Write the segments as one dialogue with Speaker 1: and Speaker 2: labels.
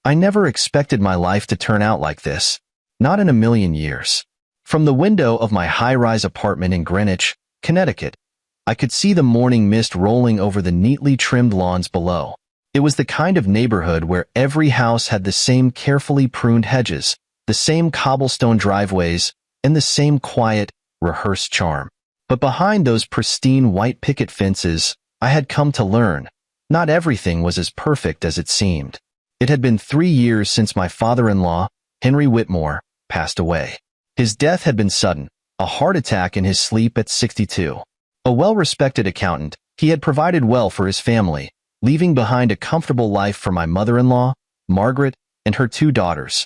Speaker 1: I never expected my life to turn out like this. Not in a million years. From the window of my high-rise apartment in Greenwich, Connecticut, I could see the morning mist rolling over the neatly trimmed lawns below. It was the kind of neighborhood where every house had the same carefully pruned hedges, the same cobblestone driveways, and the same quiet, rehearsed charm. But behind those pristine white picket fences, I had come to learn, not everything was as perfect as it seemed. It had been 3 years since my father-in-law, Henry Whitmore, passed away. His death had been sudden, a heart attack in his sleep at 62. A well-respected accountant, he had provided well for his family, leaving behind a comfortable life for my mother-in-law, Margaret, and her 2 daughters,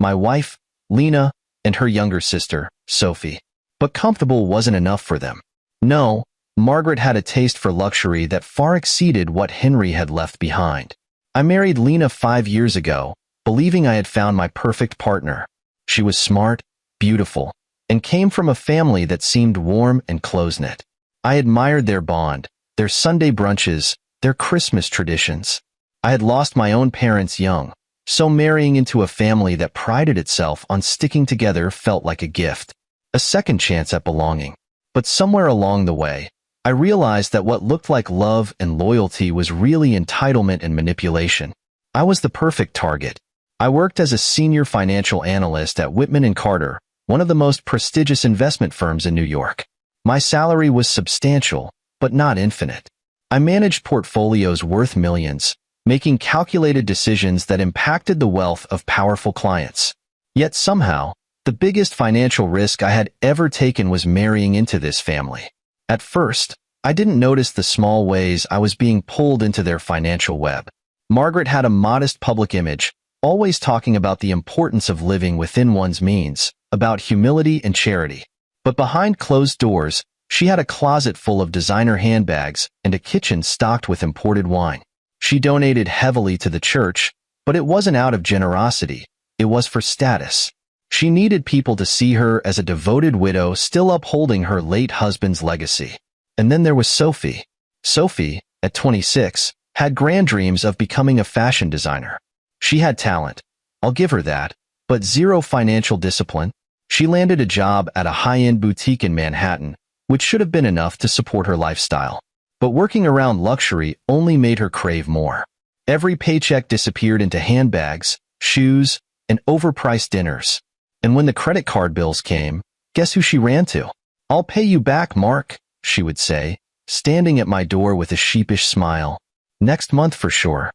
Speaker 1: my wife, Lena, and her younger sister, Sophie. But comfortable wasn't enough for them. No, Margaret had a taste for luxury that far exceeded what Henry had left behind. I married Lena 5 years ago, believing I had found my perfect partner. She was smart, beautiful, and came from a family that seemed warm and close-knit. I admired their bond, their Sunday brunches, their Christmas traditions. I had lost my own parents young, so marrying into a family that prided itself on sticking together felt like a gift, a second chance at belonging. But somewhere along the way, I realized that what looked like love and loyalty was really entitlement and manipulation. I was the perfect target. I worked as a senior financial analyst at Whitman & Carter, one of the most prestigious investment firms in New York. My salary was substantial, but not infinite. I managed portfolios worth millions, making calculated decisions that impacted the wealth of powerful clients. Yet somehow, the biggest financial risk I had ever taken was marrying into this family. At first, I didn't notice the small ways I was being pulled into their financial web. Margaret had a modest public image, always talking about the importance of living within one's means, about humility and charity. But behind closed doors, she had a closet full of designer handbags and a kitchen stocked with imported wine. She donated heavily to the church, but it wasn't out of generosity, it was for status. She needed people to see her as a devoted widow still upholding her late husband's legacy. And then there was Sophie. Sophie, at 26, had grand dreams of becoming a fashion designer. She had talent, I'll give her that, but zero financial discipline. She landed a job at a high-end boutique in Manhattan, which should have been enough to support her lifestyle. But working around luxury only made her crave more. Every paycheck disappeared into handbags, shoes, and overpriced dinners. And when the credit card bills came, guess who she ran to? "I'll pay you back, Mark," she would say, standing at my door with a sheepish smile. "Next month for sure."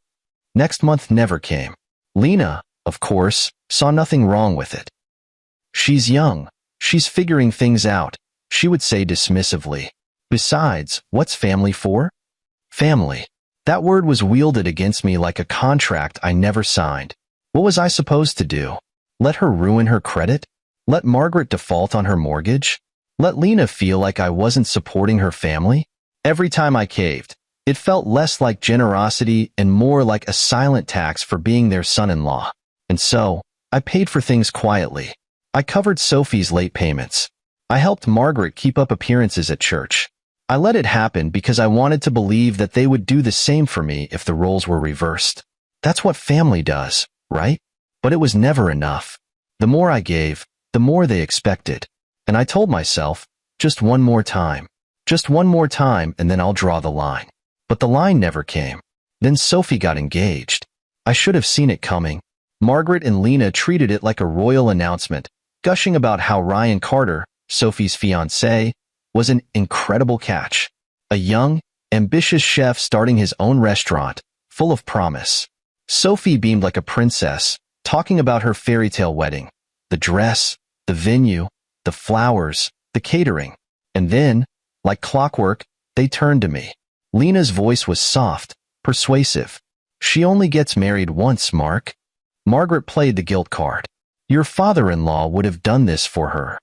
Speaker 1: Next month never came. Lena, of course, saw nothing wrong with it. "She's young. She's figuring things out," she would say dismissively. Besides, what's family for? Family. That word was wielded against me like a contract I never signed. What was I supposed to do? Let her ruin her credit? Let Margaret default on her mortgage? Let Lena feel like I wasn't supporting her family? Every time I caved, it felt less like generosity and more like a silent tax for being their son-in-law. And so, I paid for things quietly. I covered Sophie's late payments. I helped Margaret keep up appearances at church. I let it happen because I wanted to believe that they would do the same for me if the roles were reversed. That's what family does, right? But it was never enough. The more I gave, the more they expected. And I told myself, just one more time. Just one more time and then I'll draw the line. But the line never came. Then Sophie got engaged. I should have seen it coming. Margaret and Lena treated it like a royal announcement, gushing about how Ryan Carter, Sophie's fiancé, was an incredible catch. A young, ambitious chef starting his own restaurant, full of promise. Sophie beamed like a princess, talking about her fairy tale wedding. The dress, the venue, the flowers, the catering. And then, like clockwork, they turned to me. Lena's voice was soft, persuasive. "She only gets married once, Mark." Margaret played the guilt card. "Your father-in-law would have done this for her."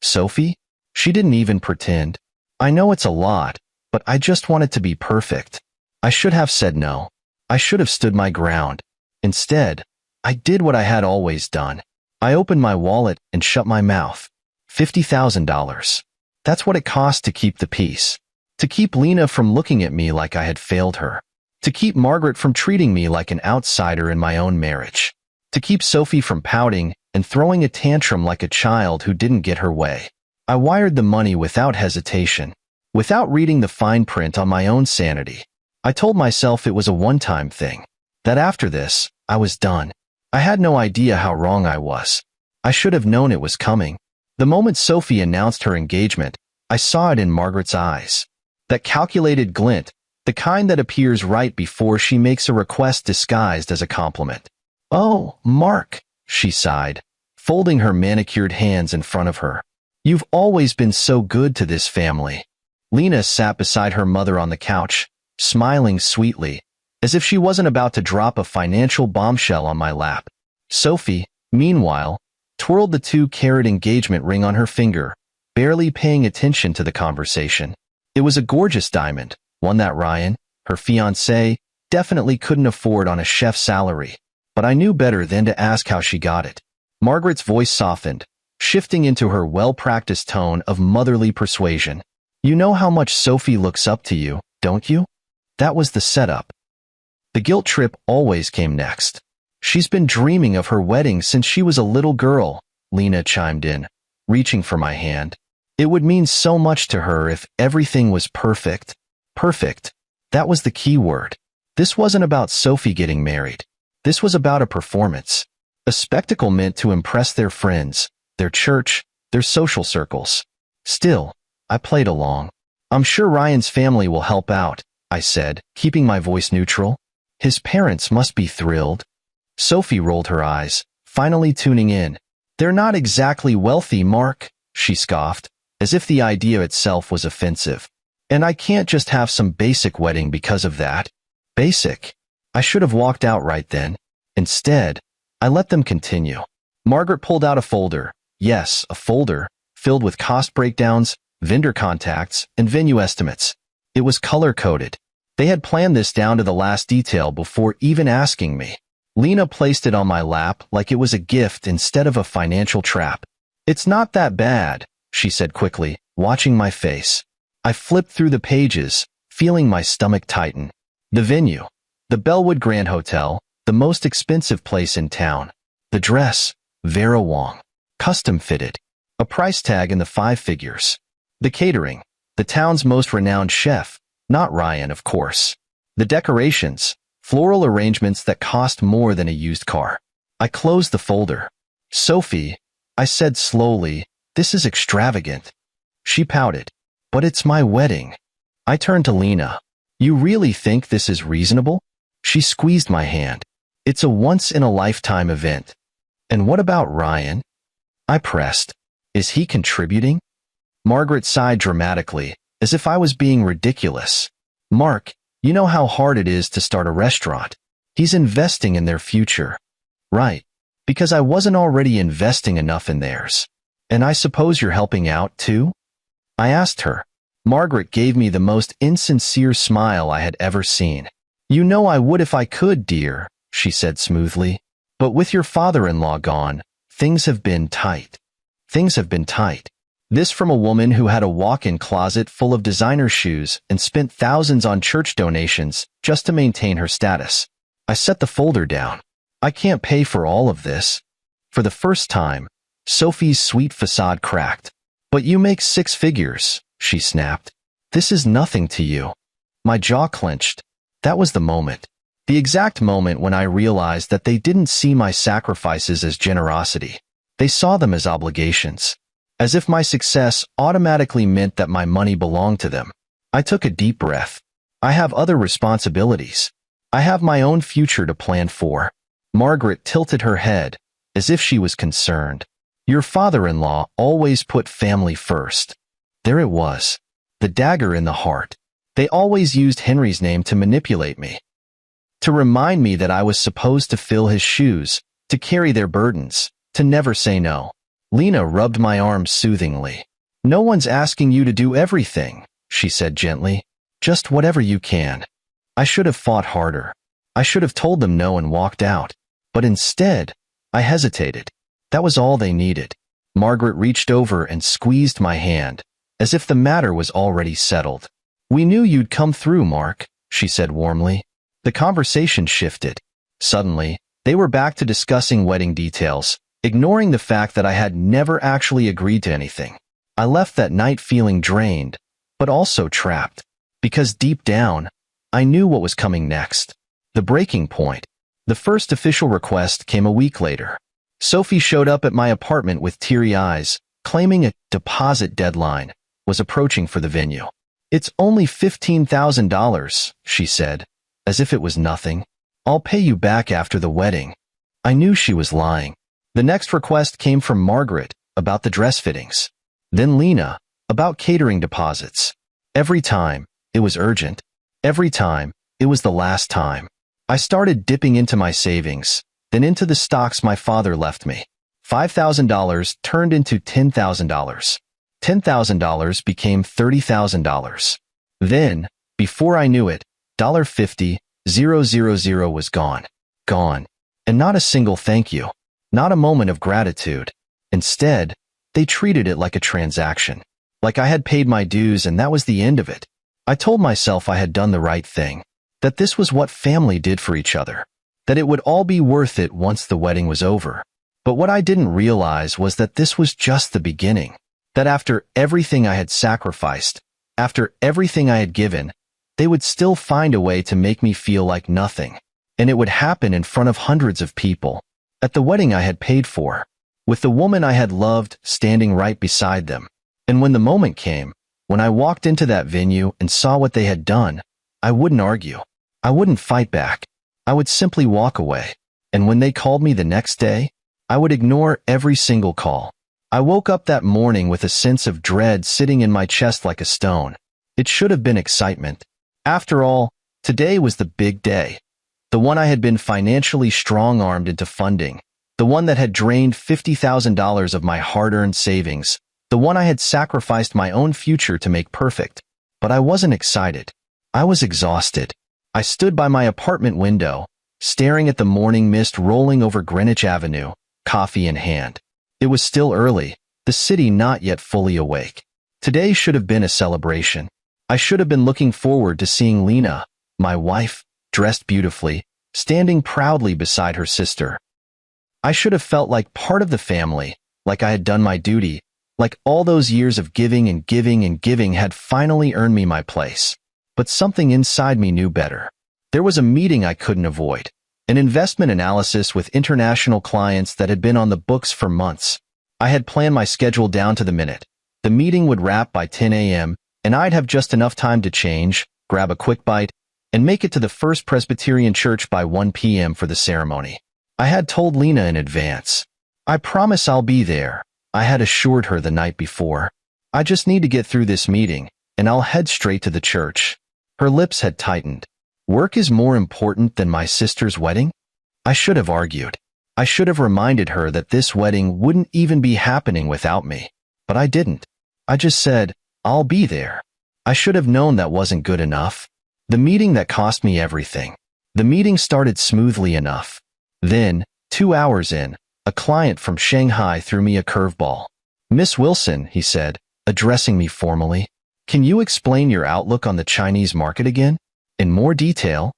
Speaker 1: Sophie? She didn't even pretend. "I know it's a lot, but I just want it to be perfect." I should have said no. I should have stood my ground. Instead, I did what I had always done. I opened my wallet and shut my mouth. $50,000. That's what it cost to keep the peace. To keep Lena from looking at me like I had failed her. To keep Margaret from treating me like an outsider in my own marriage. To keep Sophie from pouting and throwing a tantrum like a child who didn't get her way. I wired the money without hesitation, without reading the fine print on my own sanity. I told myself it was a one-time thing, that after this, I was done. I had no idea how wrong I was. I should have known it was coming. The moment Sophie announced her engagement, I saw it in Margaret's eyes. That calculated glint, the kind that appears right before she makes a request disguised as a compliment. "Oh, Mark," she sighed, folding her manicured hands in front of her. "You've always been so good to this family." Lena sat beside her mother on the couch, smiling sweetly, as if she wasn't about to drop a financial bombshell on my lap. Sophie, meanwhile, twirled the 2-carat engagement ring on her finger, barely paying attention to the conversation. It was a gorgeous diamond, one that Ryan, her fiancé, definitely couldn't afford on a chef's salary. But I knew better than to ask how she got it. Margaret's voice softened, shifting into her well-practiced tone of motherly persuasion. "You know how much Sophie looks up to you, don't you?" That was the setup. The guilt trip always came next. "She's been dreaming of her wedding since she was a little girl," Lena chimed in, reaching for my hand. "It would mean so much to her if everything was perfect." Perfect. That was the key word. This wasn't about Sophie getting married. This was about a performance. A spectacle meant to impress their friends, their church, their social circles. Still, I played along. "I'm sure Ryan's family will help out," I said, keeping my voice neutral. "His parents must be thrilled." Sophie rolled her eyes, finally tuning in. "They're not exactly wealthy, Mark," she scoffed, as if the idea itself was offensive. "And I can't just have some basic wedding because of that." Basic? I should have walked out right then. Instead, I let them continue. Margaret pulled out a folder. Yes, a folder, filled with cost breakdowns, vendor contacts, and venue estimates. It was color-coded. They had planned this down to the last detail before even asking me. Lena placed it on my lap like it was a gift instead of a financial trap. "It's not that bad," she said quickly, watching my face. I flipped through the pages, feeling my stomach tighten. The venue. The Bellwood Grand Hotel, the most expensive place in town. The dress. Vera Wong. Custom fitted. A price tag in the 5 figures. The catering. The town's most renowned chef. Not Ryan, of course. The decorations. Floral arrangements that cost more than a used car. I closed the folder. "Sophie," I said slowly, "this is extravagant." She pouted. "But it's my wedding." I turned to Lena. "You really think this is reasonable?" She squeezed my hand. "It's a once-in-a-lifetime event." "And what about Ryan?" I pressed. "Is he contributing?" Margaret sighed dramatically, as if I was being ridiculous. "Mark, you know how hard it is to start a restaurant. He's investing in their future." "Right. Because I wasn't already investing enough in theirs." "And I suppose you're helping out, too?" I asked her. Margaret gave me the most insincere smile I had ever seen. "You know I would if I could, dear," she said smoothly. "But with your father-in-law gone, things have been tight." Things have been tight. This from a woman who had a walk-in closet full of designer shoes and spent thousands on church donations just to maintain her status. I set the folder down. "I can't pay for all of this." For the first time, Sophie's sweet facade cracked. "But you make 6 figures, she snapped. "This is nothing to you." My jaw clenched. That was the moment. The exact moment when I realized that they didn't see my sacrifices as generosity. They saw them as obligations. As if my success automatically meant that my money belonged to them. I took a deep breath. I have other responsibilities. I have my own future to plan for. Margaret tilted her head, as if she was concerned. "Your father-in-law always put family first." There it was. The dagger in the heart. They always used Henry's name to manipulate me. To remind me that I was supposed to fill his shoes, to carry their burdens, to never say no. Lena rubbed my arm soothingly. "No one's asking you to do everything," she said gently. "Just whatever you can." I should have fought harder. I should have told them no and walked out. But instead, I hesitated. That was all they needed. Margaret reached over and squeezed my hand, as if the matter was already settled. "We knew you'd come through, Mark," she said warmly. The conversation shifted. Suddenly, they were back to discussing wedding details, ignoring the fact that I had never actually agreed to anything. I left that night feeling drained, but also trapped, because deep down, I knew what was coming next. The breaking point. The first official request came a week later. Sophie showed up at my apartment with teary eyes, claiming a deposit deadline was approaching for the venue. "It's only $15,000, she said, as if it was nothing. "I'll pay you back after the wedding." I knew she was lying. The next request came from Margaret about the dress fittings. Then Lena about catering deposits. Every time, it was urgent. Every time, it was the last time. I started dipping into my savings, then into the stocks my father left me. $5,000 turned into $10,000. $10,000 became $30,000. Then, before I knew it, $50,000 was gone. Gone. And not a single thank you. Not a moment of gratitude. Instead, they treated it like a transaction. Like I had paid my dues and that was the end of it. I told myself I had done the right thing. That this was what family did for each other. That it would all be worth it once the wedding was over. But what I didn't realize was that this was just the beginning. That after everything I had sacrificed, after everything I had given, they would still find a way to make me feel like nothing. And it would happen in front of hundreds of people. At the wedding I had paid for. With the woman I had loved standing right beside them. And when the moment came, when I walked into that venue and saw what they had done, I wouldn't argue. I wouldn't fight back. I would simply walk away. And when they called me the next day, I would ignore every single call. I woke up that morning with a sense of dread sitting in my chest like a stone. It should have been excitement. After all, today was the big day. The one I had been financially strong-armed into funding. The one that had drained $50,000 of my hard-earned savings. The one I had sacrificed my own future to make perfect. But I wasn't excited. I was exhausted. I stood by my apartment window, staring at the morning mist rolling over Greenwich Avenue, coffee in hand. It was still early, the city not yet fully awake. Today should have been a celebration. I should have been looking forward to seeing Lena, my wife, dressed beautifully, standing proudly beside her sister. I should have felt like part of the family, like I had done my duty, like all those years of giving and giving and giving had finally earned me my place. But something inside me knew better. There was a meeting I couldn't avoid. An investment analysis with international clients that had been on the books for months. I had planned my schedule down to the minute. The meeting would wrap by 10 a.m., and I'd have just enough time to change, grab a quick bite, and make it to the First Presbyterian Church by 1 p.m. for the ceremony. I had told Lena in advance. "I promise I'll be there," I had assured her the night before. "I just need to get through this meeting, and I'll head straight to the church." Her lips had tightened. Work is more important than my sister's wedding? I should have argued. I should have reminded her that this wedding wouldn't even be happening without me. But I didn't. I just said, "I'll be there." I should have known that wasn't good enough. The meeting that cost me everything. The meeting started smoothly enough. Then, 2 hours in, a client from Shanghai threw me a curveball. "Miss Wilson," he said, addressing me formally, "can you explain your outlook on the Chinese market again? In more detail?"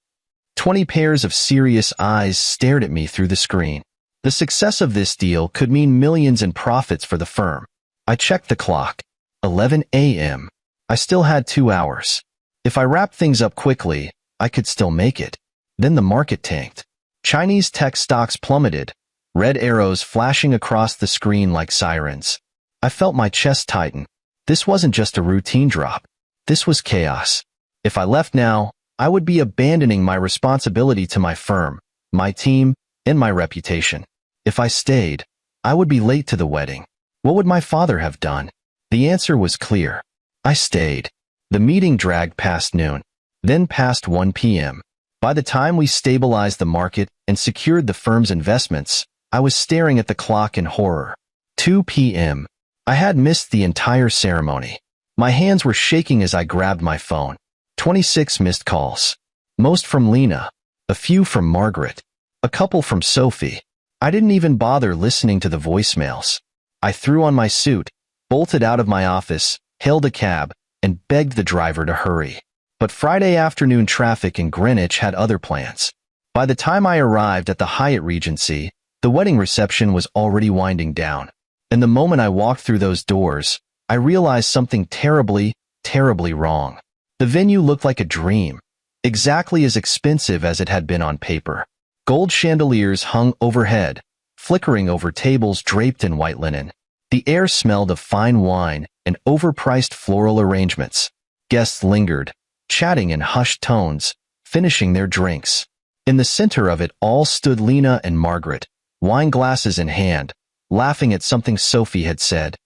Speaker 1: 20 pairs of serious eyes stared at me through the screen. The success of this deal could mean millions in profits for the firm. I checked the clock. 11 a.m. I still had 2 hours. If I wrapped things up quickly, I could still make it. Then the market tanked. Chinese tech stocks plummeted, red arrows flashing across the screen like sirens. I felt my chest tighten. This wasn't just a routine drop. This was chaos. If I left now, I would be abandoning my responsibility to my firm, my team, and my reputation. If I stayed, I would be late to the wedding. What would my father have done? The answer was clear. I stayed. The meeting dragged past noon, then past 1 p.m. By the time we stabilized the market and secured the firm's investments, I was staring at the clock in horror. 2 p.m. I had missed the entire ceremony. My hands were shaking as I grabbed my phone. 26 missed calls. Most from Lena, a few from Margaret, a couple from Sophie. I didn't even bother listening to the voicemails. I threw on my suit, bolted out of my office, hailed a cab, and begged the driver to hurry. But Friday afternoon traffic in Greenwich had other plans. By the time I arrived at the Hyatt Regency, the wedding reception was already winding down. And the moment I walked through those doors, I realized something terribly, terribly wrong. The venue looked like a dream, exactly as expensive as it had been on paper. Gold chandeliers hung overhead, flickering over tables draped in white linen. The air smelled of fine wine and overpriced floral arrangements. Guests lingered, chatting in hushed tones, finishing their drinks. In the center of it all stood Lena and Margaret, wine glasses in hand, laughing at something Sophie had said.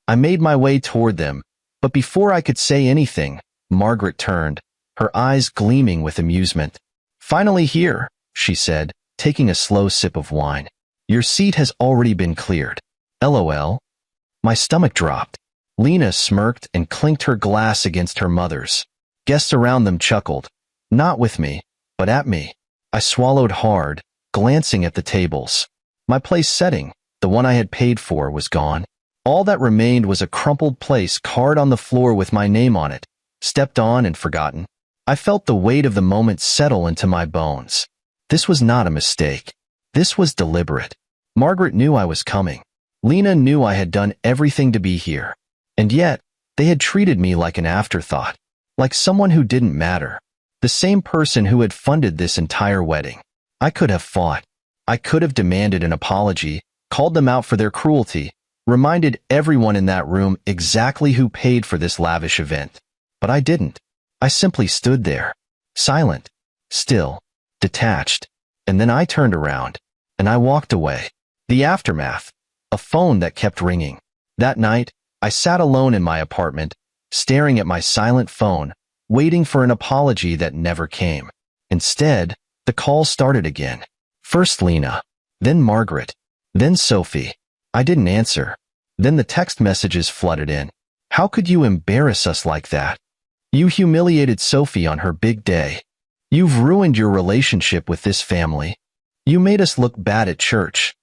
Speaker 1: I made my way toward them, but before I could say anything, Margaret turned, her eyes gleaming with amusement. "Finally here," she said, taking a slow sip of wine. "Your seat has already been cleared." LOL. My stomach dropped. Lena smirked and clinked her glass against her mother's. Guests around them chuckled. Not with me, but at me. I swallowed hard, glancing at the tables. My place setting, the one I had paid for, was gone. All that remained was a crumpled place card on the floor with my name on it, stepped on and forgotten. I felt the weight of the moment settle into my bones. This was not a mistake. This was deliberate. Margaret knew I was coming. Lena knew I had done everything to be here. And yet, they had treated me like an afterthought, like someone who didn't matter. The same person who had funded this entire wedding. I could have fought. I could have demanded an apology, called them out for their cruelty, reminded everyone in that room exactly who paid for this lavish event. But I didn't. I simply stood there, silent, still, detached. And then I turned around, and I walked away. The aftermath, a phone that kept ringing. That night, I sat alone in my apartment, staring at my silent phone, waiting for an apology that never came. Instead, the call started again. First Lena, then Margaret, then Sophie. I didn't answer. Then the text messages flooded in. How could you embarrass us like that? You humiliated Sophie on her big day. You've ruined your relationship with this family. You made us look bad at church.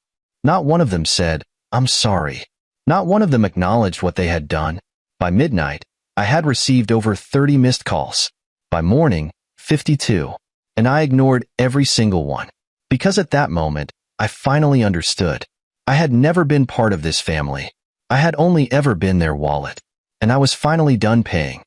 Speaker 1: Not one of them said, I'm sorry. Not one of them acknowledged what they had done. By midnight, I had received over 30 missed calls. By morning, 52. And I ignored every single one. Because at that moment, I finally understood. I had never been part of this family. I had only ever been their wallet. And I was finally done paying.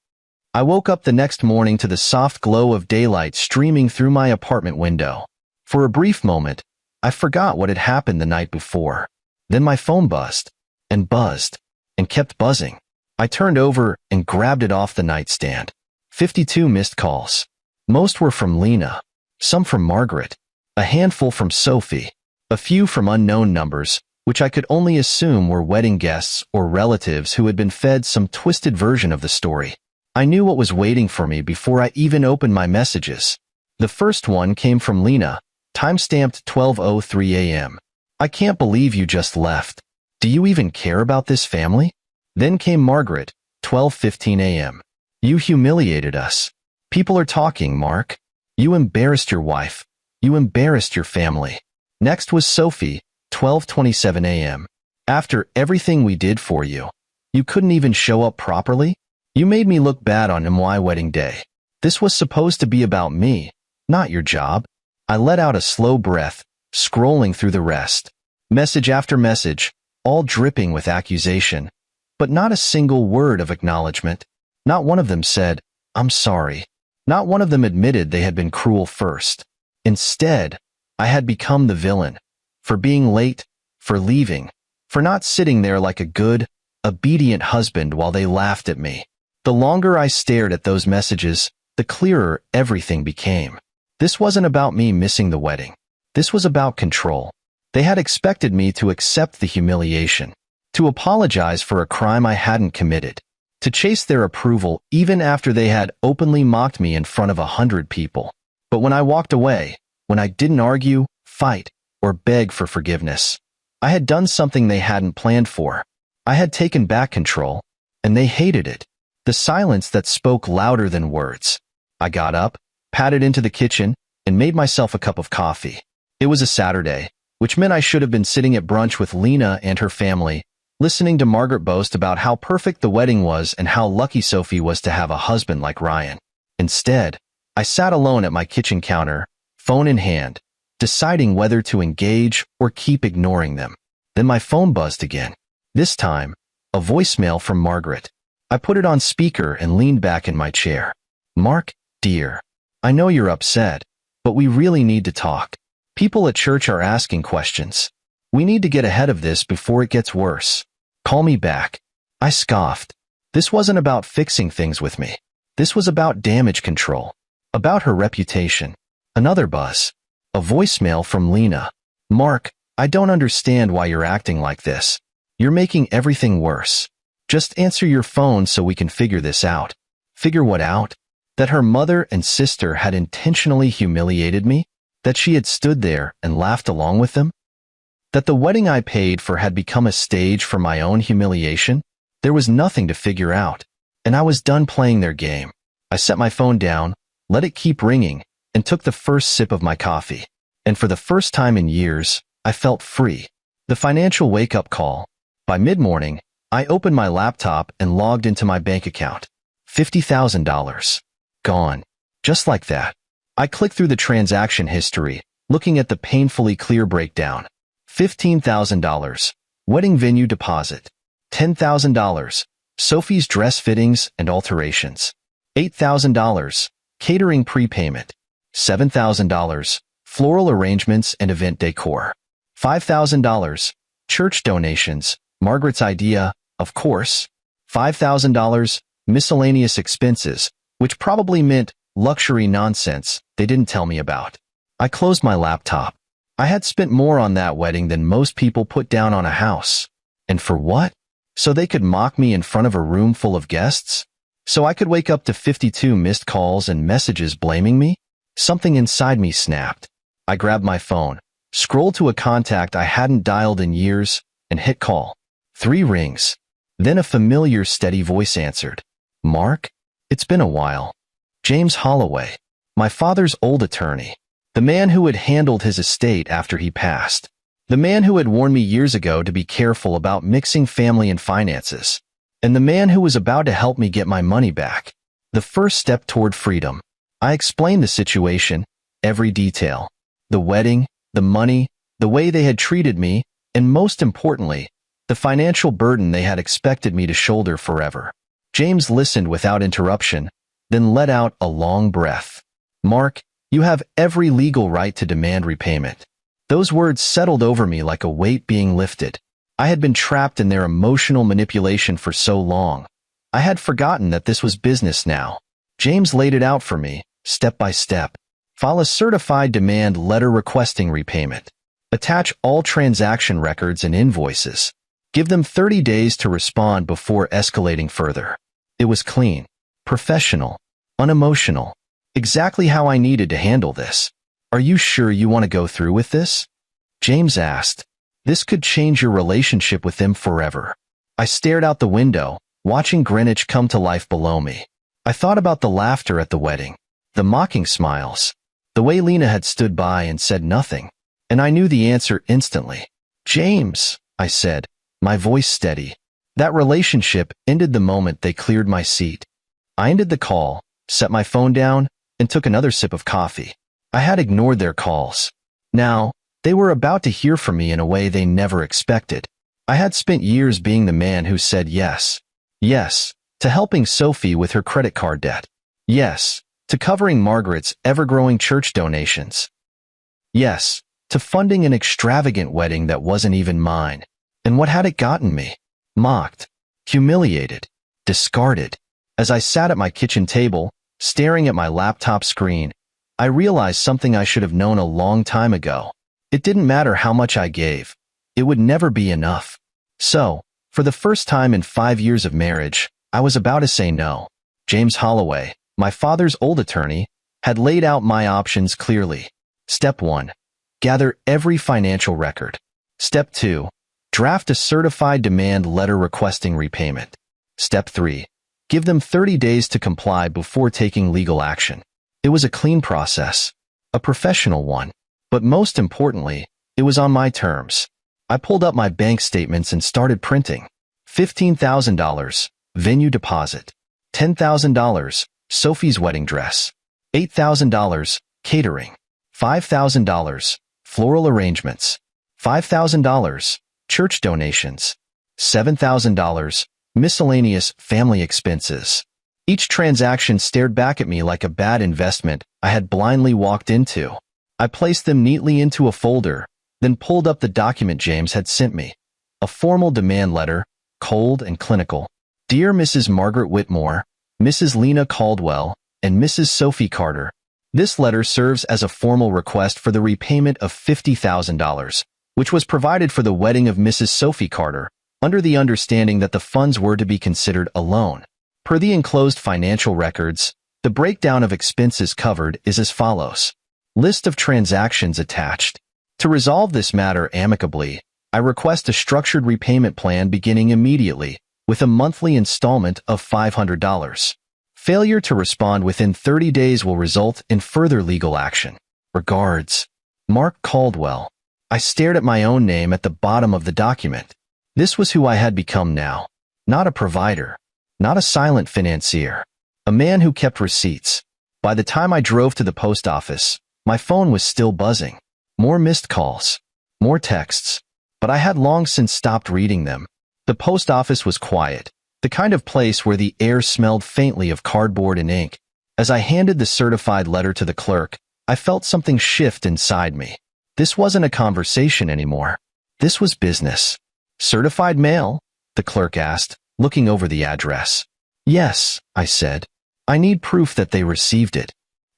Speaker 1: I woke up the next morning to the soft glow of daylight streaming through my apartment window. For a brief moment, I forgot what had happened the night before. Then my phone buzzed, and buzzed, and kept buzzing. I turned over and grabbed it off the nightstand. 52 missed calls. Most were from Lena, some from Margaret, a handful from Sophie, a few from unknown numbers, which I could only assume were wedding guests or relatives who had been fed some twisted version of the story. I knew what was waiting for me before I even opened my messages. The first one came from Lena, timestamped 12:03 a.m. I can't believe you just left. Do you even care about this family? Then came Margaret, 12:15 a.m. You humiliated us. People are talking, Mark. You embarrassed your wife. You embarrassed your family. Next was Sophie, 12:27 a.m. After everything we did for you, you couldn't even show up properly? You made me look bad on my wedding day. This was supposed to be about me, not your job. I let out a slow breath, scrolling through the rest. Message after message, all dripping with accusation. But not a single word of acknowledgement. Not one of them said, I'm sorry. Not one of them admitted they had been cruel first. Instead, I had become the villain. For being late, for leaving, for not sitting there like a good, obedient husband while they laughed at me. The longer I stared at those messages, the clearer everything became. This wasn't about me missing the wedding. This was about control. They had expected me to accept the humiliation, to apologize for a crime I hadn't committed, to chase their approval even after they had openly mocked me in front of 100 people. But when I walked away, when I didn't argue, fight, or beg for forgiveness, I had done something they hadn't planned for. I had taken back control, and they hated it. The silence that spoke louder than words. I got up, padded into the kitchen, and made myself a cup of coffee. It was a Saturday, which meant I should have been sitting at brunch with Lena and her family, listening to Margaret boast about how perfect the wedding was and how lucky Sophie was to have a husband like Ryan. Instead, I sat alone at my kitchen counter, phone in hand, deciding whether to engage or keep ignoring them. Then my phone buzzed again. This time, a voicemail from Margaret. I put it on speaker and leaned back in my chair. "Mark, dear, I know you're upset, but we really need to talk. People at church are asking questions. We need to get ahead of this before it gets worse. Call me back." I scoffed. This wasn't about fixing things with me. This was about damage control. About her reputation. Another buzz. A voicemail from Lena. "Mark, I don't understand why you're acting like this. You're making everything worse. Just answer your phone so we can figure this out." Figure what out? That her mother and sister had intentionally humiliated me? That she had stood there and laughed along with them? That the wedding I paid for had become a stage for my own humiliation? There was nothing to figure out, and I was done playing their game. I set my phone down, let it keep ringing, and took the first sip of my coffee. And for the first time in years, I felt free. The financial wake-up call. By mid-morning, I opened my laptop and logged into my bank account. $50,000. Gone. Just like that. I clicked through the transaction history, looking at the painfully clear breakdown. $15,000. Wedding venue deposit. $10,000. Sophie's dress fittings and alterations. $8,000. Catering prepayment. $7,000. Floral arrangements and event decor. $5,000. Church donations. Margaret's idea, of course. $5,000. Miscellaneous expenses, which probably meant luxury nonsense they didn't tell me about. I closed my laptop. I had spent more on that wedding than most people put down on a house. And for what? So they could mock me in front of a room full of guests? So I could wake up to 52 missed calls and messages blaming me? Something inside me snapped. I grabbed my phone, scrolled to a contact I hadn't dialed in years, and hit call. 3 rings. Then a familiar, steady voice answered. "Mark? It's been a while." James Holloway, my father's old attorney. The man who had handled his estate after he passed. The man who had warned me years ago to be careful about mixing family and finances. And the man who was about to help me get my money back. The first step toward freedom. I explained the situation, every detail. The wedding, the money, the way they had treated me, and most importantly, the financial burden they had expected me to shoulder forever. James listened without interruption, then let out a long breath. "Mark, you have every legal right to demand repayment." Those words settled over me like a weight being lifted. I had been trapped in their emotional manipulation for so long. I had forgotten that this was business now. James laid it out for me, step by step. File a certified demand letter requesting repayment. Attach all transaction records and invoices. Give them 30 days to respond before escalating further. It was clean, professional, unemotional. Exactly how I needed to handle this. "Are you sure you want to go through with this?" James asked. "This could change your relationship with them forever." I stared out the window, watching Greenwich come to life below me. I thought about the laughter at the wedding, the mocking smiles, the way Lena had stood by and said nothing. And I knew the answer instantly. "James," I said, my voice steady. That relationship ended the moment they cleared my seat. I ended the call, set my phone down, and took another sip of coffee. I had ignored their calls. Now, they were about to hear from me in a way they never expected. I had spent years being the man who said yes. Yes, to helping Sophie with her credit card debt. Yes, to covering Margaret's ever-growing church donations. Yes, to funding an extravagant wedding that wasn't even mine. And what had it gotten me? Mocked, humiliated, discarded. As I sat at my kitchen table, staring at my laptop screen, I realized something I should have known a long time ago. It didn't matter how much I gave. It would never be enough. So, for the first time in 5 years of marriage, I was about to say no. James Holloway, my father's old attorney, had laid out my options clearly. Step 1. Gather every financial record. Step 2. Draft a certified demand letter requesting repayment. Step 3. Give them 30 days to comply before taking legal action. It was a clean process, a professional one, but most importantly, it was on my terms. I pulled up my bank statements and started printing. $15,000, venue deposit. $10,000, Sophie's wedding dress. $8,000, catering. $5,000, floral arrangements. $5,000, church donations. $7,000, miscellaneous family expenses. Each transaction stared back at me like a bad investment I had blindly walked into. I placed them neatly into a folder, then pulled up the document James had sent me. A formal demand letter, cold and clinical. Dear Mrs. Margaret Whitmore, Mrs. Lena Caldwell, and Mrs. Sophie Carter, this letter serves as a formal request for the repayment of $50,000, which was provided for the wedding of Mrs. Sophie Carter, under the understanding that the funds were to be considered a loan. Per the enclosed financial records, the breakdown of expenses covered is as follows. List of transactions attached. To resolve this matter amicably, I request a structured repayment plan beginning immediately, with a monthly installment of $500. Failure to respond within 30 days will result in further legal action. Regards, Mark Caldwell. I stared at my own name at the bottom of the document. This was who I had become now. Not a provider. Not a silent financier. A man who kept receipts. By the time I drove to the post office, my phone was still buzzing. More missed calls. More texts. But I had long since stopped reading them. The post office was quiet, the kind of place where the air smelled faintly of cardboard and ink. As I handed the certified letter to the clerk, I felt something shift inside me. This wasn't a conversation anymore. This was business. Certified mail? The clerk asked, looking over the address. Yes, I said. I need proof that they received it.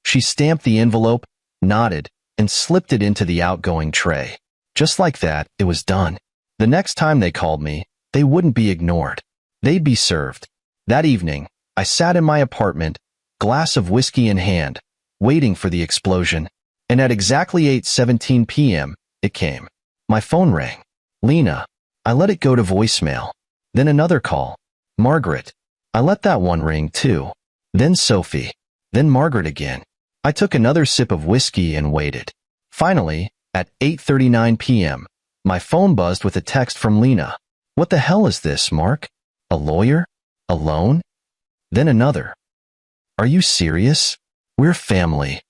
Speaker 1: She stamped the envelope, nodded, and slipped it into the outgoing tray. Just like that, it was done. The next time they called me, they wouldn't be ignored. They'd be served. That evening, I sat in my apartment, glass of whiskey in hand, waiting for the explosion. And at exactly 8:17 p.m., it came. My phone rang. Lena. I let it go to voicemail. Then another call. Margaret. I let that one ring too. Then Sophie. Then Margaret again. I took another sip of whiskey and waited. Finally, at 8:39 p.m., my phone buzzed with a text from Lena. What the hell is this, Mark? A lawyer? A loan? Then another. Are you serious? We're family.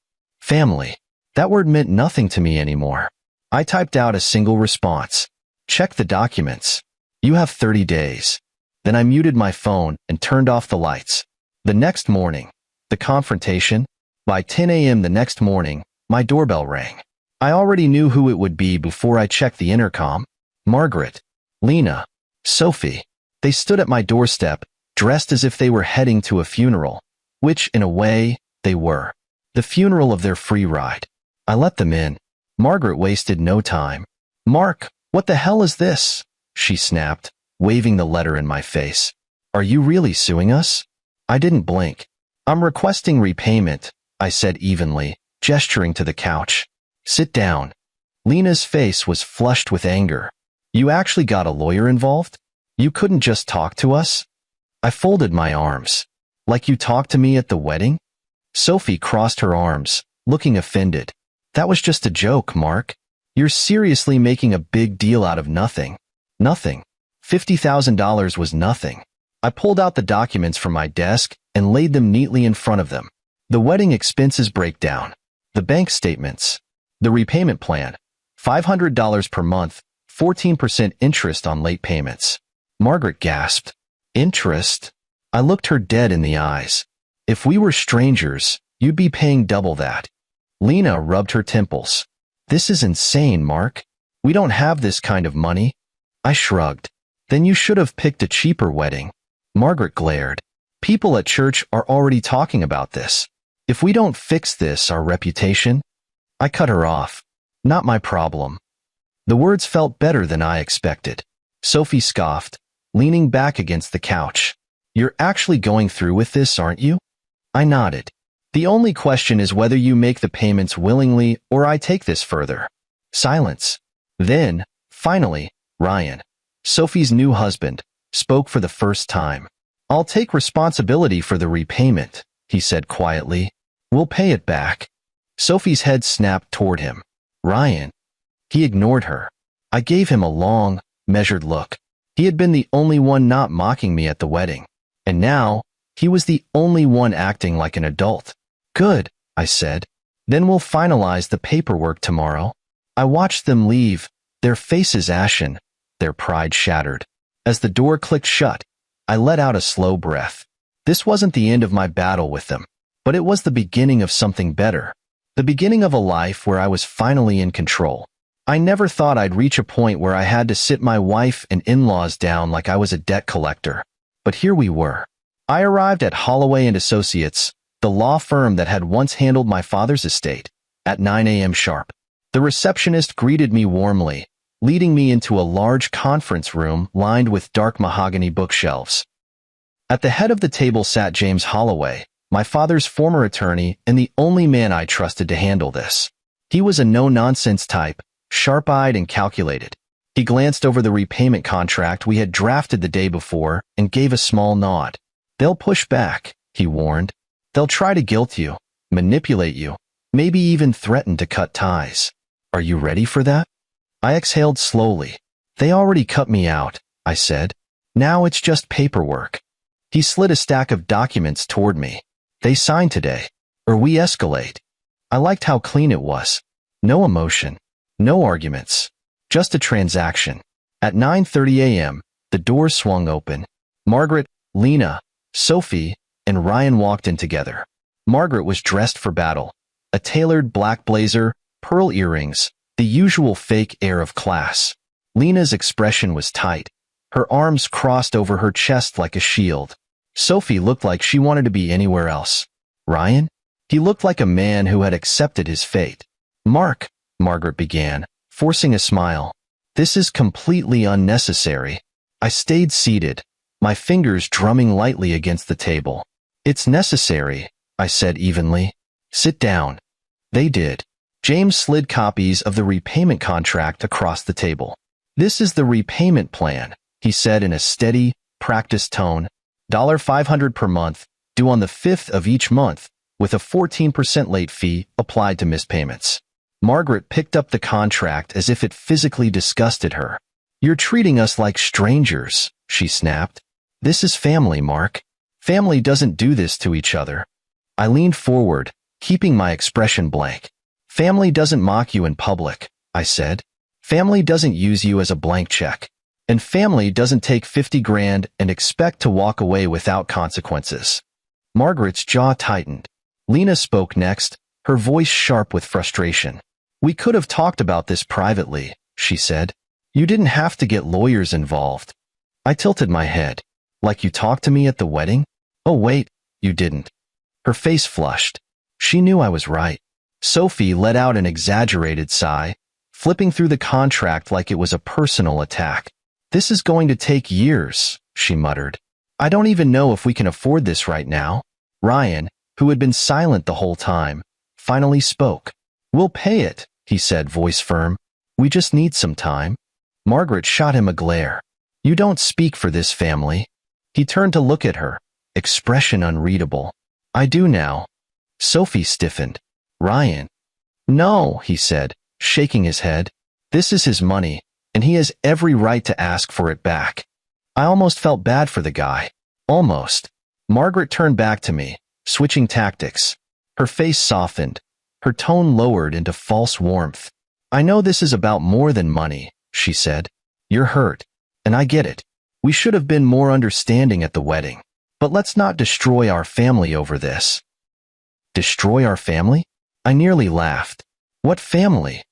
Speaker 1: Family. That word meant nothing to me anymore. I typed out a single response. Check the documents. You have 30 days. Then I muted my phone and turned off the lights. The next morning, the confrontation. By 10 a.m. the next morning, my doorbell rang. I already knew who it would be before I checked the intercom. Margaret. Lena. Sophie. They stood at my doorstep, dressed as if they were heading to a funeral, which, in a way, they were. The funeral of their free ride. I let them in. Margaret wasted no time. Mark, what the hell is this? She snapped, waving the letter in my face. Are you really suing us? I didn't blink. I'm requesting repayment, I said evenly, gesturing to the couch. Sit down. Lena's face was flushed with anger. You actually got a lawyer involved? You couldn't just talk to us? I folded my arms. Like you talked to me at the wedding? Sophie crossed her arms, looking offended. That was just a joke, Mark. You're seriously making a big deal out of nothing. Nothing. $50,000 was nothing. I pulled out the documents from my desk and laid them neatly in front of them. The wedding expenses breakdown. The bank statements. The repayment plan. $500 per month, 14% interest on late payments. Margaret gasped. Interest? I looked her dead in the eyes. If we were strangers, you'd be paying double that. Lena rubbed her temples. This is insane, Mark. We don't have this kind of money. I shrugged. Then you should have picked a cheaper wedding. Margaret glared. People at church are already talking about this. If we don't fix this, our reputation? I cut her off. Not my problem. The words felt better than I expected. Sophie scoffed, leaning back against the couch. You're actually going through with this, aren't you? I nodded. The only question is whether you make the payments willingly or I take this further. Silence. Then, finally, Ryan, Sophie's new husband, spoke for the first time. I'll take responsibility for the repayment, he said quietly. We'll pay it back. Sophie's head snapped toward him. Ryan. He ignored her. I gave him a long, measured look. He had been the only one not mocking me at the wedding. And now, He was the only one acting like an adult. Good, I said. Then we'll finalize the paperwork tomorrow. I watched them leave, their faces ashen, their pride shattered. As the door clicked shut, I let out a slow breath. This wasn't the end of my battle with them, but it was the beginning of something better. The beginning of a life where I was finally in control. I never thought I'd reach a point where I had to sit my wife and in-laws down like I was a debt collector. But here we were. I arrived at Holloway and Associates, the law firm that had once handled my father's estate, at 9 a.m. sharp. The receptionist greeted me warmly, leading me into a large conference room lined with dark mahogany bookshelves. At the head of the table sat James Holloway, my father's former attorney and the only man I trusted to handle this. He was a no-nonsense type, sharp-eyed and calculated. He glanced over the repayment contract we had drafted the day before and gave a small nod. "They'll push back," he warned. "They'll try to guilt you, manipulate you, maybe even threaten to cut ties. Are you ready for that?" I exhaled slowly. "They already cut me out," I said. "Now it's just paperwork." He slid a stack of documents toward me. "They sign today, or we escalate." I liked how clean it was. No emotion, no arguments, just a transaction. At 9:30 a.m., the doors swung open. Margaret, Lena, Sophie, and Ryan walked in together. Margaret was dressed for battle. A tailored black blazer, pearl earrings, the usual fake air of class. Lena's expression was tight. Her arms crossed over her chest like a shield. Sophie looked like she wanted to be anywhere else. Ryan? He looked like a man who had accepted his fate. "Mark," Margaret began, forcing a smile. "This is completely unnecessary." I stayed seated, my fingers drumming lightly against the table. "It's necessary," I said evenly. "Sit down." They did. James slid copies of the repayment contract across the table. "This is the repayment plan," he said in a steady, practiced tone. $500 per month, due on the 5th of each month, with a 14% late fee applied to missed payments. Margaret picked up the contract as if it physically disgusted her. "You're treating us like strangers," she snapped. "This is family, Mark. Family doesn't do this to each other." I leaned forward, keeping my expression blank. "Family doesn't mock you in public," I said. "Family doesn't use you as a blank check. And family doesn't take 50 grand and expect to walk away without consequences." Margaret's jaw tightened. Lena spoke next, her voice sharp with frustration. "We could have talked about this privately," she said. "You didn't have to get lawyers involved." I tilted my head. "Like you talked to me at the wedding?" "Oh wait, you didn't." Her face flushed. She knew I was right. Sophie let out an exaggerated sigh, flipping through the contract like it was a personal attack. "This is going to take years," she muttered. "I don't even know if we can afford this right now." Ryan, who had been silent the whole time, finally spoke. "We'll pay it," he said, voice firm. "We just need some time." Margaret shot him a glare. "You don't speak for this family." He turned to look at her, expression unreadable. "I do now." Sophie stiffened. "Ryan." "No," he said, shaking his head. "This is his money, and he has every right to ask for it back." I almost felt bad for the guy. Almost. Margaret turned back to me, switching tactics. Her face softened, her tone lowered into false warmth. "I know this is about more than money," she said. "You're hurt, and I get it. We should have been more understanding at the wedding. But let's not destroy our family over this." "Destroy our family?" I nearly laughed. "What family?"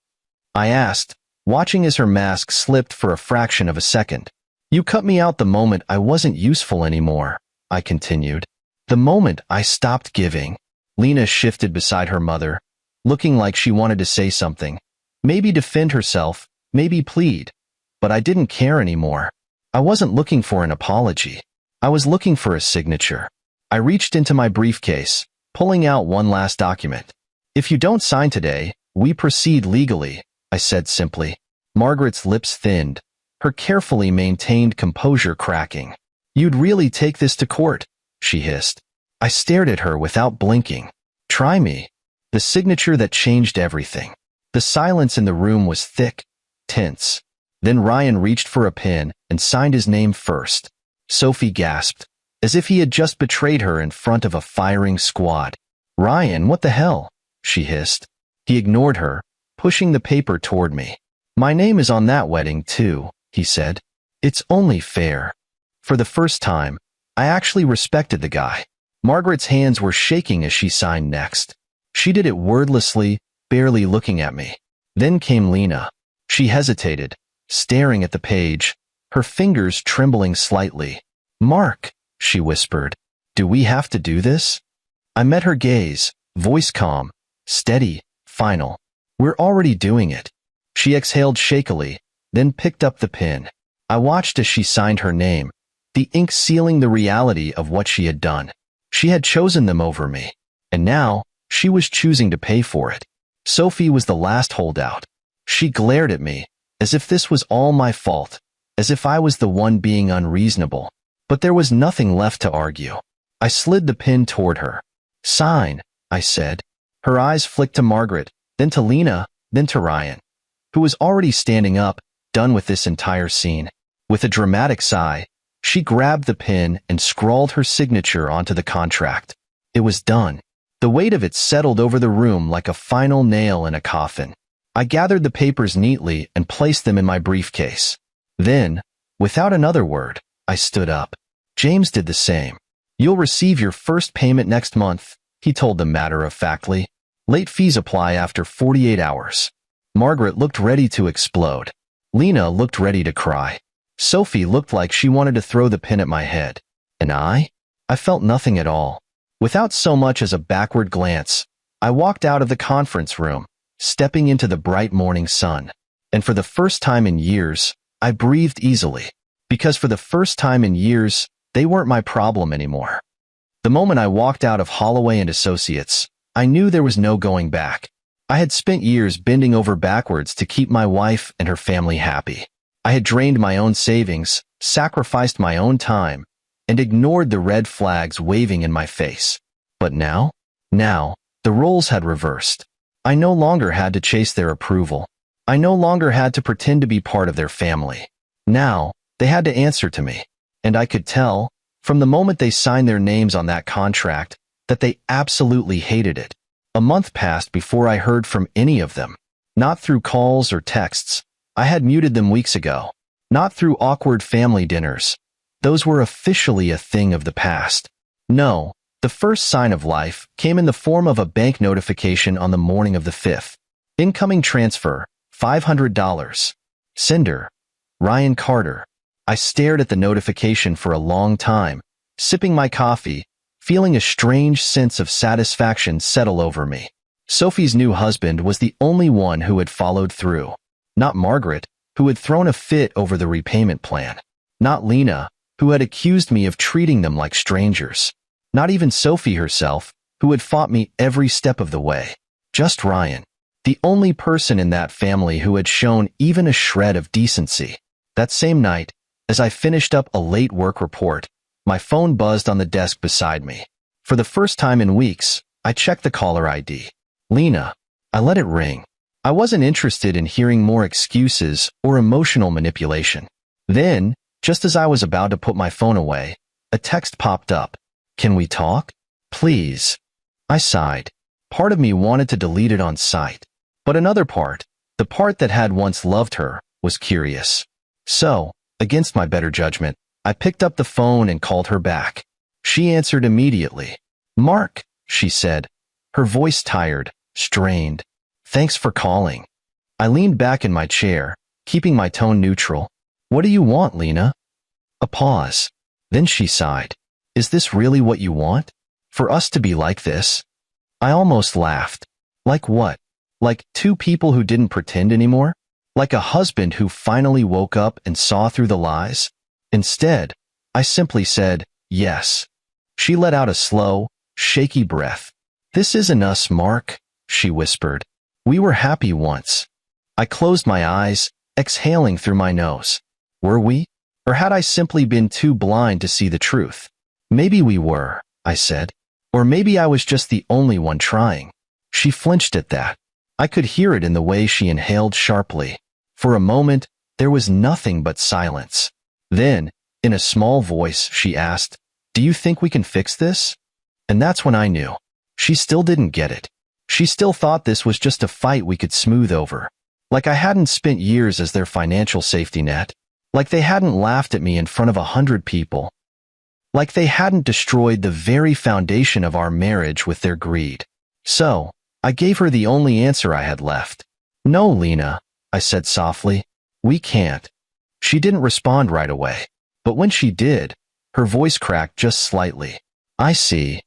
Speaker 1: I asked, watching as her mask slipped for a fraction of a second. "You cut me out the moment I wasn't useful anymore," I continued. "The moment I stopped giving." Lena shifted beside her mother, looking like she wanted to say something. Maybe defend herself, maybe plead. But I didn't care anymore. I wasn't looking for an apology. I was looking for a signature. I reached into my briefcase, pulling out one last document. "If you don't sign today, we proceed legally," I said simply. Margaret's lips thinned, her carefully maintained composure cracking. "You'd really take this to court?" she hissed. I stared at her without blinking. "Try me." The signature that changed everything. The silence in the room was thick, tense. Then Ryan reached for a pen and signed his name first. Sophie gasped. as if he had just betrayed her in front of a firing squad. "Ryan, what the hell?" she hissed. He ignored her, pushing the paper toward me. "My name is on that wedding, too," he said. "It's only fair." For the first time, I actually respected the guy. Margaret's hands were shaking as she signed next. She did it wordlessly, barely looking at me. Then came Lena. She hesitated, staring at the page, her fingers trembling slightly. "Mark," she whispered, "do we have to do this?" I met her gaze, voice calm, steady, final. "We're already doing it." She exhaled shakily, then picked up the pen. I watched as she signed her name, the ink sealing the reality of what she had done. She had chosen them over me, and now she was choosing to pay for it. Sophie was the last holdout. She glared at me, as if this was all my fault, as if I was the one being unreasonable. But there was nothing left to argue. I slid the pen toward her. "Sign," I said. Her eyes flicked to Margaret, then to Lena, then to Ryan, who was already standing up, done with this entire scene. With a dramatic sigh, she grabbed the pen and scrawled her signature onto the contract. It was done. The weight of it settled over the room like a final nail in a coffin. I gathered the papers neatly and placed them in my briefcase. Then, without another word, I stood up. James did the same. "You'll receive your first payment next month," he told them matter-of-factly. "Late fees apply after 48 hours. Margaret looked ready to explode. Lena looked ready to cry. Sophie looked like she wanted to throw the pen at my head. And I felt nothing at all. Without so much as a backward glance, I walked out of the conference room, stepping into the bright morning sun. And for the first time in years, I breathed easily. Because for the first time in years, they weren't my problem anymore. The moment I walked out of Holloway and Associates, I knew there was no going back. I had spent years bending over backwards to keep my wife and her family happy. I had drained my own savings, sacrificed my own time, and ignored the red flags waving in my face. But now, the roles had reversed. I no longer had to chase their approval. I no longer had to pretend to be part of their family. Now, they had to answer to me. And I could tell, from the moment they signed their names on that contract, that they absolutely hated it. A month passed before I heard from any of them. Not through calls or texts. I had muted them weeks ago. Not through awkward family dinners. Those were officially a thing of the past. No, the first sign of life came in the form of a bank notification on the morning of the 5th. Incoming transfer, $500. Sender, Ryan Carter. I stared at the notification for a long time, sipping my coffee, feeling a strange sense of satisfaction settle over me. Sophie's new husband was the only one who had followed through. Not Margaret, who had thrown a fit over the repayment plan. Not Lena, who had accused me of treating them like strangers. Not even Sophie herself, who had fought me every step of the way. Just Ryan, the only person in that family who had shown even a shred of decency. That same night, as I finished up a late work report, my phone buzzed on the desk beside me. For the first time in weeks, I checked the caller ID. Lena. I let it ring. I wasn't interested in hearing more excuses or emotional manipulation. Then, just as I was about to put my phone away, a text popped up. "Can we talk? Please." I sighed. Part of me wanted to delete it on sight. But another part, the part that had once loved her, was curious. So, against my better judgment, I picked up the phone and called her back. She answered immediately. "Mark," she said, her voice tired, strained. "Thanks for calling." I leaned back in my chair, keeping my tone neutral. "What do you want, Lena?" A pause. Then she sighed. "Is this really what you want? For us to be like this?" I almost laughed. Like what? Like two people who didn't pretend anymore? Like a husband who finally woke up and saw through the lies? Instead, I simply said, yes. She let out a slow, shaky breath. "This isn't us, Mark," she whispered. "We were happy once." I closed my eyes, exhaling through my nose. Were we? Or had I simply been too blind to see the truth? "Maybe we were," I said. "Or maybe I was just the only one trying." She flinched at that. I could hear it in the way she inhaled sharply. For a moment, there was nothing but silence. Then, in a small voice, she asked, Do you think we can fix this? And that's when I knew. She still didn't get it. She still thought this was just a fight we could smooth over. Like I hadn't spent years as their financial safety net. Like they hadn't laughed at me in front of 100 people. Like they hadn't destroyed the very foundation of our marriage with their greed. So, I gave her the only answer I had left. No, Lena, I said softly. We can't. She didn't respond right away. But when she did, her voice cracked just slightly. I see.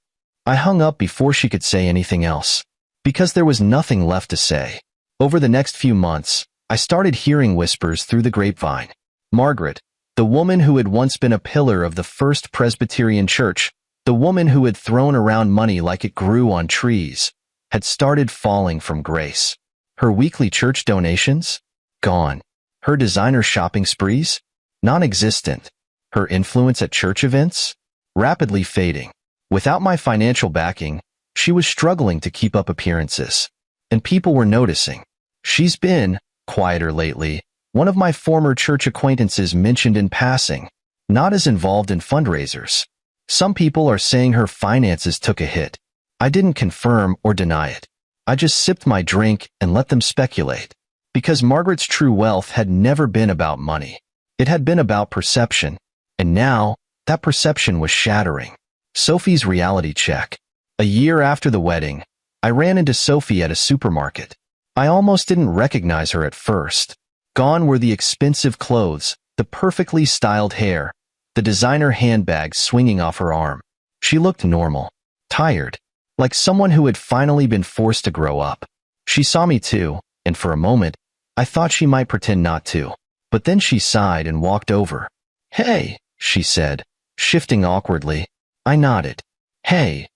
Speaker 1: I hung up before she could say anything else. Because there was nothing left to say. Over the next few months, I started hearing whispers through the grapevine. Margaret, the woman who had once been a pillar of the First Presbyterian Church, the woman who had thrown around money like it grew on trees, had started falling from grace. Her weekly church donations? Gone. Her designer shopping sprees? Non-existent. Her influence at church events? Rapidly fading. Without my financial backing, she was struggling to keep up appearances. And people were noticing. She's been, quieter lately, one of my former church acquaintances mentioned in passing, not as involved in fundraisers. Some people are saying her finances took a hit. I didn't confirm or deny it. I just sipped my drink and let them speculate. Because Margaret's true wealth had never been about money. It had been about perception. And now, that perception was shattering. Sophie's reality check. A year after the wedding, I ran into Sophie at a supermarket. I almost didn't recognize her at first. Gone were the expensive clothes, the perfectly styled hair, the designer handbag swinging off her arm. She looked normal, tired, like someone who had finally been forced to grow up. She saw me too, and for a moment, I thought she might pretend not to. But then she sighed and walked over. Hey, she said, shifting awkwardly. I nodded. Hey.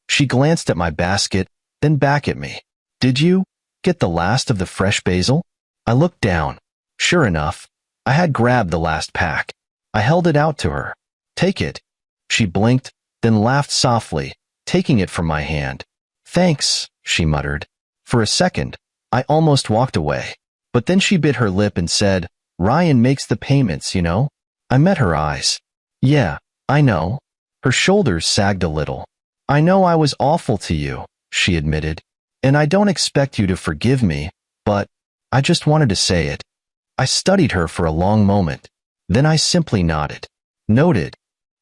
Speaker 1: She glanced at my basket, then back at me. Did you get the last of the fresh basil? I looked down. Sure enough, I had grabbed the last pack. I held it out to her. Take it. She blinked, then laughed softly, taking it from my hand. Thanks, she muttered. For a second, I almost walked away. But then she bit her lip and said, Ryan makes the payments, you know? I met her eyes. Yeah, I know. Her shoulders sagged a little. I know I was awful to you, she admitted. And I don't expect you to forgive me, but I just wanted to say it. I studied her for a long moment. Then I simply nodded. Noted.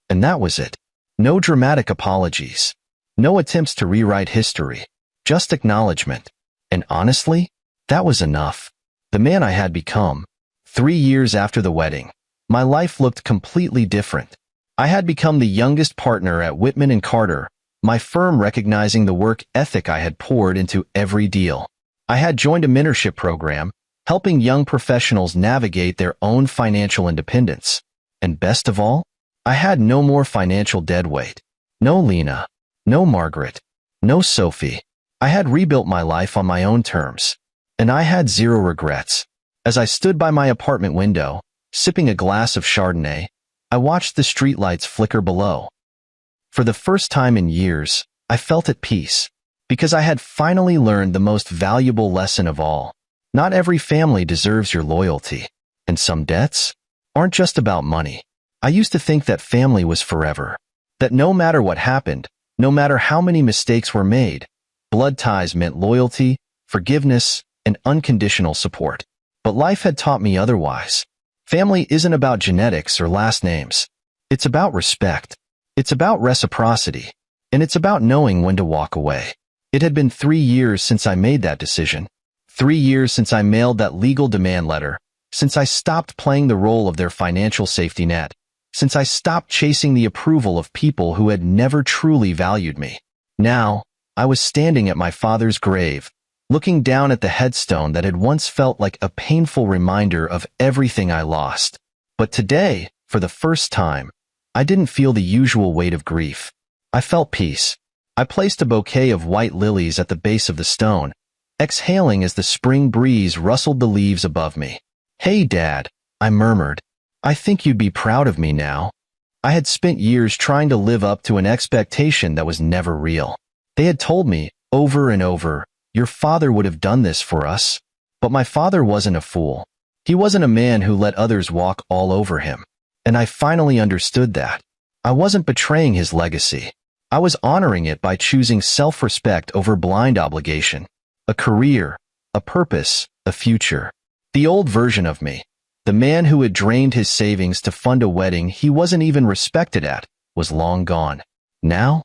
Speaker 1: And that was it. No dramatic apologies. No attempts to rewrite history. Just acknowledgement. And honestly, that was enough. The man I had become. 3 years after the wedding, my life looked completely different. I had become the youngest partner at Whitman & Carter, my firm recognizing the work ethic I had poured into every deal. I had joined a mentorship program, helping young professionals navigate their own financial independence. And best of all, I had no more financial deadweight. No Lena. No Margaret. No Sophie. I had rebuilt my life on my own terms. And I had zero regrets. As I stood by my apartment window, sipping a glass of Chardonnay, I watched the streetlights flicker below. For the first time in years, I felt at peace, because I had finally learned the most valuable lesson of all. Not every family deserves your loyalty, and some debts aren't just about money. I used to think that family was forever, that no matter what happened, no matter how many mistakes were made, blood ties meant loyalty, forgiveness, and unconditional support. But life had taught me otherwise. Family isn't about genetics or last names. It's about respect. It's about reciprocity. And it's about knowing when to walk away. It had been 3 years since I made that decision. 3 years since I mailed that legal demand letter. Since I stopped playing the role of their financial safety net. Since I stopped chasing the approval of people who had never truly valued me. Now, I was standing at my father's grave, looking down at the headstone that had once felt like a painful reminder of everything I lost. But today, for the first time, I didn't feel the usual weight of grief. I felt peace. I placed a bouquet of white lilies at the base of the stone, exhaling as the spring breeze rustled the leaves above me. Hey, Dad, I murmured. I think you'd be proud of me now. I had spent years trying to live up to an expectation that was never real. They had told me, over and over, your father would have done this for us. But my father wasn't a fool. He wasn't a man who let others walk all over him. And I finally understood that. I wasn't betraying his legacy. I was honoring it by choosing self-respect over blind obligation. A career, a purpose, a future. The old version of me, the man who had drained his savings to fund a wedding he wasn't even respected at, was long gone. Now,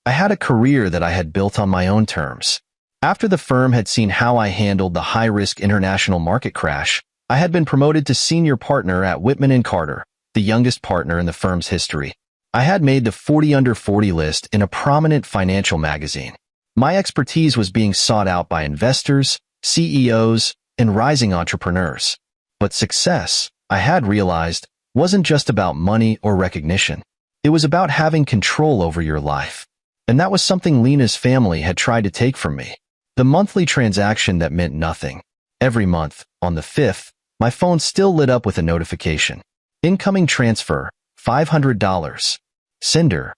Speaker 1: I had a career that I had built on my own terms. After the firm had seen how I handled the high-risk international market crash, I had been promoted to senior partner at Whitman & Carter, the youngest partner in the firm's history. I had made the 40 under 40 list in a prominent financial magazine. My expertise was being sought out by investors, CEOs, and rising entrepreneurs. But success, I had realized, wasn't just about money or recognition. It was about having control over your life. And that was something Lena's family had tried to take from me. The monthly transaction that meant nothing. Every month, on the 5th, my phone still lit up with a notification. Incoming transfer, $500. Sender,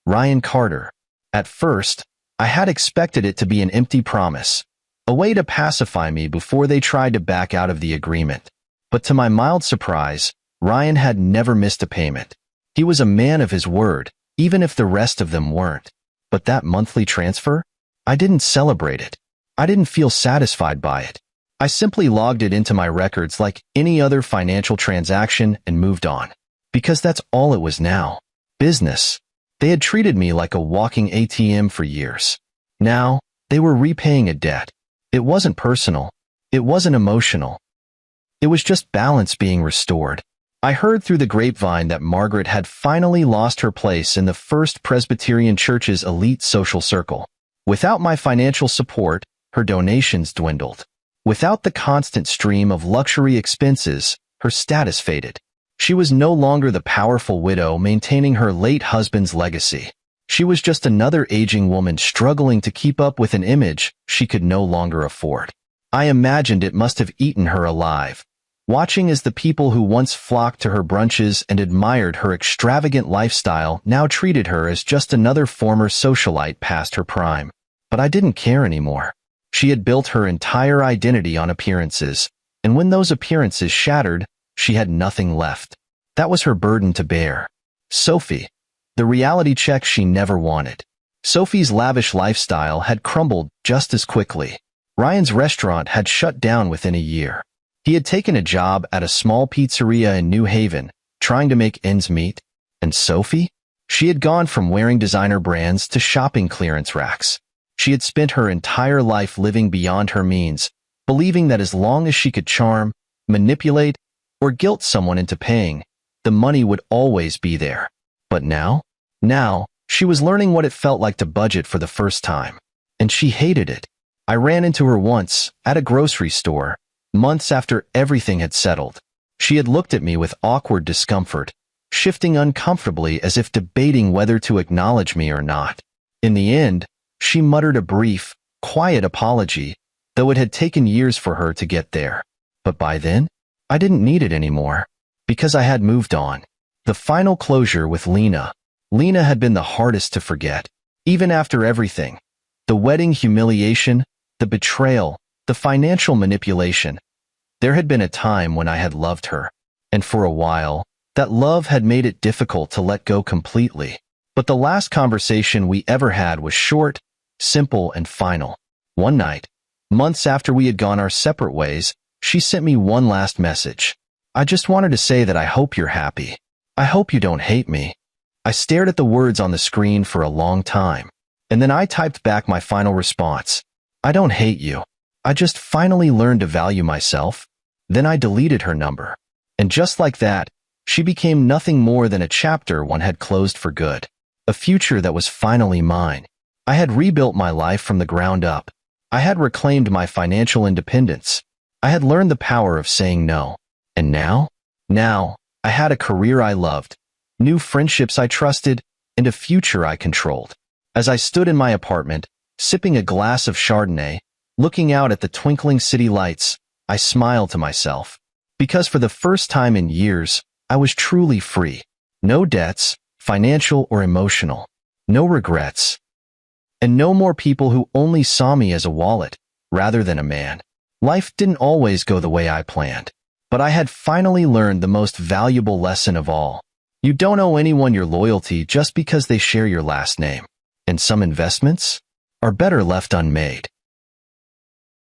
Speaker 1: Ryan Carter. At first, I had expected it to be an empty promise, a way to pacify me before they tried to back out of the agreement. But to my mild surprise, Ryan had never missed a payment. He was a man of his word, even if the rest of them weren't. But that monthly transfer? I didn't celebrate it. I didn't feel satisfied by it. I simply logged it into my records like any other financial transaction and moved on. Because that's all it was now. Business. They had treated me like a walking ATM for years. Now, they were repaying a debt. It wasn't personal. It wasn't emotional. It was just balance being restored. I heard through the grapevine that Margaret had finally lost her place in the First Presbyterian Church's elite social circle. Without my financial support, her donations dwindled. Without the constant stream of luxury expenses, her status faded. She was no longer the powerful widow maintaining her late husband's legacy. She was just another aging woman struggling to keep up with an image she could no longer afford. I imagined it must have eaten her alive, watching as the people who once flocked to her brunches and admired her extravagant lifestyle now treated her as just another former socialite past her prime. But I didn't care anymore. She had built her entire identity on appearances, and when those appearances shattered, she had nothing left. That was her burden to bear. Sophie, the reality check she never wanted. Sophie's lavish lifestyle had crumbled just as quickly. Ryan's restaurant had shut down within a year. He had taken a job at a small pizzeria in New Haven, trying to make ends meet. And Sophie? She had gone from wearing designer brands to shopping clearance racks. She had spent her entire life living beyond her means, believing that as long as she could charm, manipulate, or guilt someone into paying, the money would always be there. But now, she was learning what it felt like to budget for the first time. And she hated it. I ran into her once, at a grocery store, months after everything had settled. She had looked at me with awkward discomfort, shifting uncomfortably as if debating whether to acknowledge me or not. In the end, she muttered a brief, quiet apology, though it had taken years for her to get there. But by then, I didn't need it anymore, because I had moved on. The final closure with Lena. Lena had been the hardest to forget. Even after everything, the wedding humiliation, the betrayal, the financial manipulation, there had been a time when I had loved her. And for a while, that love had made it difficult to let go completely. But the last conversation we ever had was short, simple, and final. One night, months after we had gone our separate ways, she sent me one last message. I just wanted to say that I hope you're happy. I hope you don't hate me. I stared at the words on the screen for a long time, and then I typed back my final response. I don't hate you. I just finally learned to value myself. Then I deleted her number. And just like that, she became nothing more than a chapter one had closed for good. A future that was finally mine. I had rebuilt my life from the ground up. I had reclaimed my financial independence. I had learned the power of saying no. And now, I had a career I loved, new friendships I trusted, and a future I controlled. As I stood in my apartment, sipping a glass of Chardonnay, looking out at the twinkling city lights, I smiled to myself. Because for the first time in years, I was truly free. No debts, financial or emotional. No regrets. And no more people who only saw me as a wallet, rather than a man. Life didn't always go the way I planned. But I had finally learned the most valuable lesson of all. You don't owe anyone your loyalty just because they share your last name. And some investments are better left unmade.